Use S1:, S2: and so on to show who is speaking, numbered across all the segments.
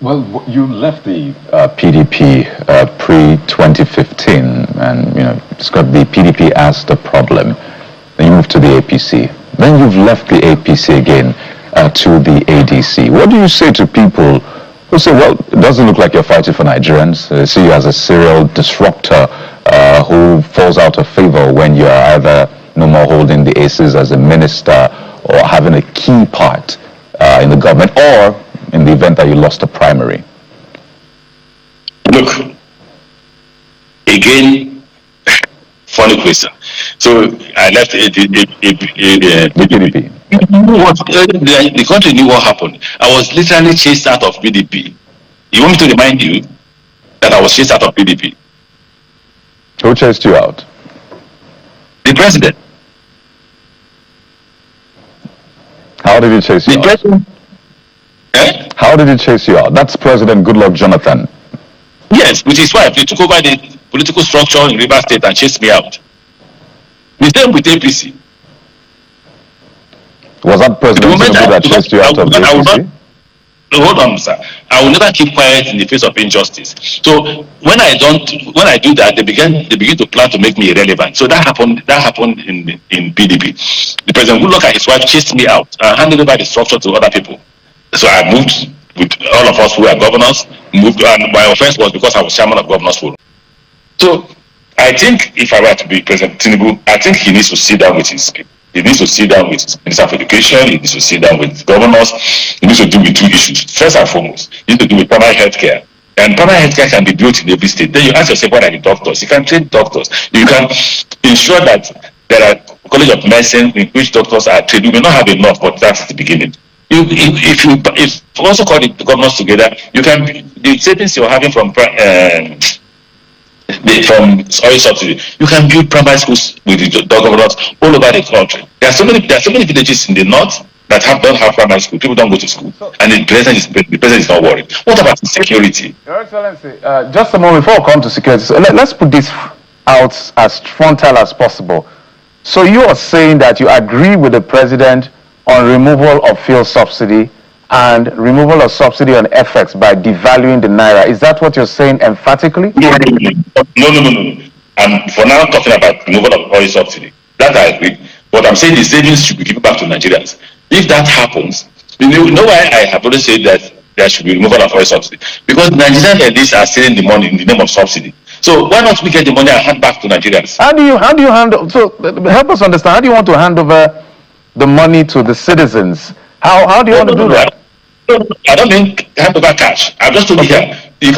S1: Well, you left the PDP pre-2015, and described the PDP as the problem. Then you moved to the APC. Then you've left the APC again to the ADC. What do you say to people who say, well, it doesn't look like you're fighting for Nigerians? They see you as a serial disruptor who falls out of favor when you're either no more holding the aces as a minister or having a key part in the government, or in the event that you lost a primary?
S2: Look, again, funny question. So I left the PDP. The country knew what happened. I was literally chased out of PDP. You want me to remind you that I was chased out of PDP?
S1: Who chased you out?
S2: The president.
S1: How did he chase you out? How did he chase you out? That's President Goodluck Jonathan.
S2: Yes, with his wife. They took over the political structure in Rivers State and chased me out. The same with APC.
S1: Was that President Tinubu that chased you out of the APC?
S2: Hold on, sir. I will never keep quiet in the face of injustice. So when I do that, they begin to plan to make me irrelevant. So that happened in PDP. The President Goodluck and his wife chased me out and handed over the structure to other people. So I moved with all of us who are governors, and my offense was because I was chairman of Governors Forum. So I think if I were to be President Tinubu, I think he needs to sit down with his people. He needs to sit down with his Minister of Education, he needs to sit down with governors, he needs to deal with two issues. First and foremost, he needs to do with primary health care. And primary health care can be built in every state. Then you ask yourself, what are the doctors? You can train doctors. You can ensure that there are College of Medicine in which doctors are trained. You may not have enough, but that's the beginning. If you also call the governors together, you can, the savings you're having from oil subsidy, you can build primary schools with the governors all over the country. There are so many villages in the north that don't have primary school. People don't go to school, and the president is not worried. What about security?
S1: Your Excellency, just a moment before we come to security. So let's put this out as frontal as possible. So you are saying that you agree with the president on removal of fuel subsidy and removal of subsidy on FX by devaluing the naira. Is that what you're saying emphatically?
S2: No. I'm for now talking about removal of oil subsidy. That I agree. What I'm saying is savings should be given back to Nigerians. If that happens, you know why I have always said that there should be removal of oil subsidy? Because Nigerian elites are stealing the money in the name of subsidy. So why not we get the money and hand back to Nigerians?
S1: How do you hand? So help us understand. How do you want to hand over the money to the citizens? How do you want to do that?
S2: I don't mean hand over cash. I'm just told you here. You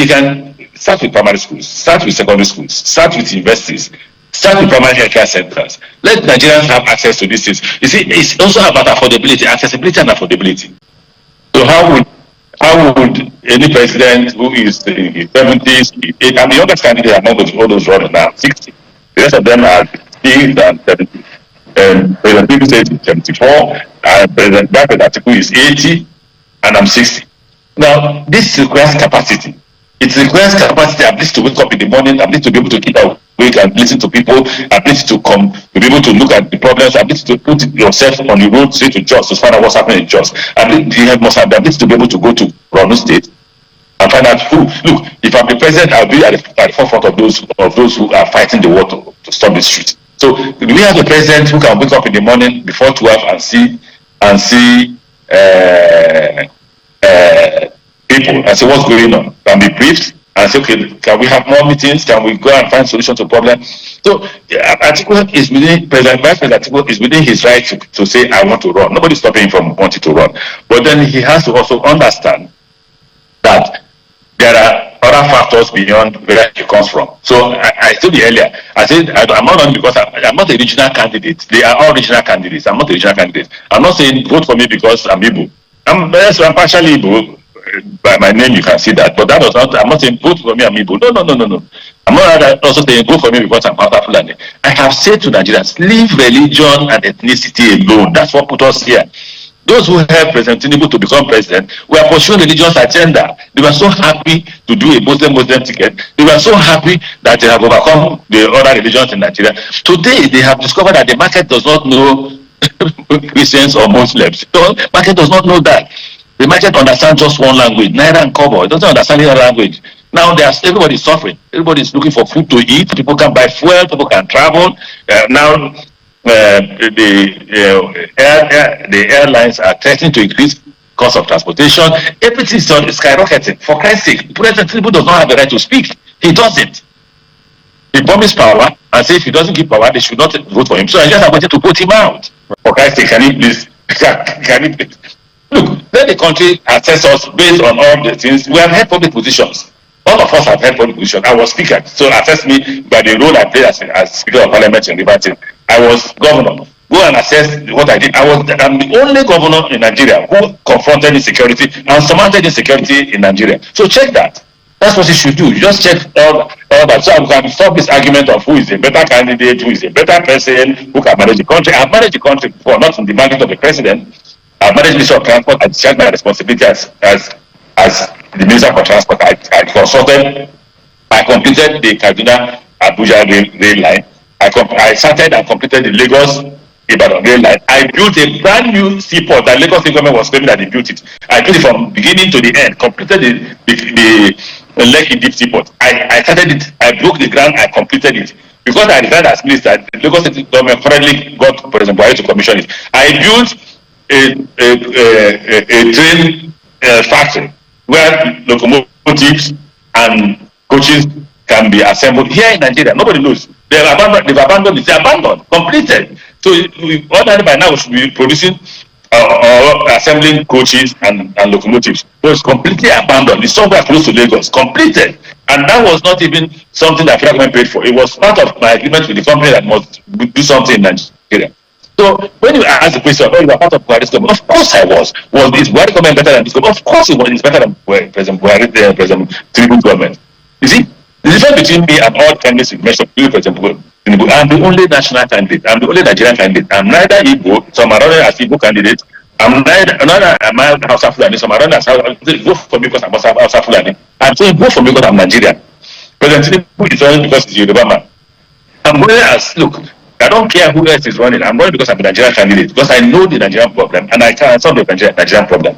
S2: can start with primary schools, start with secondary schools, start with universities, start with primary health care centers. Let Nigerians have access to these things. You see, it's also about affordability, accessibility and affordability. So how would any president who is in his 70s, I'm the youngest candidate among all those running now, 60. The rest of them are 60s and 70. President Tinubu says he's 74, and President Atiku is 80, and I'm 60. Now, this requires capacity. It requires capacity at least to wake up in the morning, at least to be able to keep awake and listen to people, at least to be able to look at the problems, at least to put yourself on the road, say to Jos, to find out what's happening in Jos. At least to be able to go to Borno State and find out who. Look, if I'm the president, I'll be at the forefront of those who are fighting the war to stop this shit. So we have a president who can wake up in the morning before 12 and see people and say what's going on, can be briefed and say, okay, can we have more meetings? Can we go and find solutions to problems? So Atiku is within President Vice President Atiku is within his right to say I want to run. Nobody's stopping him from wanting to run. But then he has to also understand that there are other factors beyond where he comes from. So I told you earlier, I said I'm not running because I'm not a regional candidate. They are all regional candidates. I'm not a regional candidate. I'm not saying vote for me because I'm Igbo. I'm partially Igbo. By my name you can see that. But that was not, I'm not saying vote for me, I'm Igbo. No. I'm not also saying vote for me because I'm Hausa Fulani. I have said to Nigerians, leave religion and ethnicity alone. That's what put us here. Those who helped President Tinubu to become president were pursuing religious agenda. They were so happy to do a Muslim ticket. They were so happy that they have overcome the other religions in Nigeria. Today, they have discovered that the market does not know Christians or Muslims. The market does not know that. The merchant understands just one language, Naira and Kobo. It doesn't understand the other language. Now everybody's suffering. Everybody's looking for food to eat. People can buy fuel. People can travel. Now the airlines are threatening to increase cost of transportation. Everything is skyrocketing. For Christ's sake, President Tinubu does not have the right to speak. He doesn't. He promised power and said if he doesn't give power, they should not vote for him. So I just wanted to put him out. For Christ's sake, can he please? Can he please? Look, let the country assess us based on all the things. We have held public positions. All of us have held public positions. I was speaker, so assess me by the role I played as Speaker of Parliament in Liberty. I was governor. Go and assess what I did. I'm the only governor in Nigeria who confronted insecurity and surmounted insecurity in Nigeria. So check that. That's what you should do. You just check all that. So I can stop this argument of who is a better candidate, who is a better person, who can manage the country. I've managed the country before, not in the mandate of the president. I've managed the Ministry of Transport. I discharged my responsibility as the Minister for Transport. I consulted. I completed the Kaduna Abuja rail line. I started and completed the Lagos Ibadan rail line. I built a brand new seaport that Lagos State government was claiming that they built it. I built it from beginning to the end. Completed the Lekki Deep Seaport. I started it. I broke the ground. I completed it. Because I resigned as minister, the Lagos State government currently got President Buhari to commission it. I built a train factory where locomotives and coaches can be assembled here in Nigeria. Nobody knows. They've abandoned. It's abandoned, completed. So ordinarily by now we should be producing or assembling coaches and locomotives. So it's completely abandoned. It's somewhere close to Lagos, completed. And that was not even something that federal government paid for. It was part of my agreement with the company that must do something in Nigeria. So when you ask the question, oh, you are part of Buhari's government, of course I was. Was this Buhari government better than this government? Of course it was. It's better than President Buhari, President Tinubu's government. You see, the difference between me and all candidates you mentioned, President Tinubu, I'm the only national candidate. I'm the only Nigerian candidate. I'm neither Igbo, some are running as Igbo candidate. I'm neither am I Hausa Fulani, some are running as Hausa. Vote for me because I'm Hausa Fulani. I'm saying vote for me because I'm Nigerian. President Tinubu is running because he's a Yoruba man. I'm running as, look, I don't care who else is running. I'm running because I'm a Nigerian candidate, because I know the Nigerian problem and I can solve the Nigerian problem.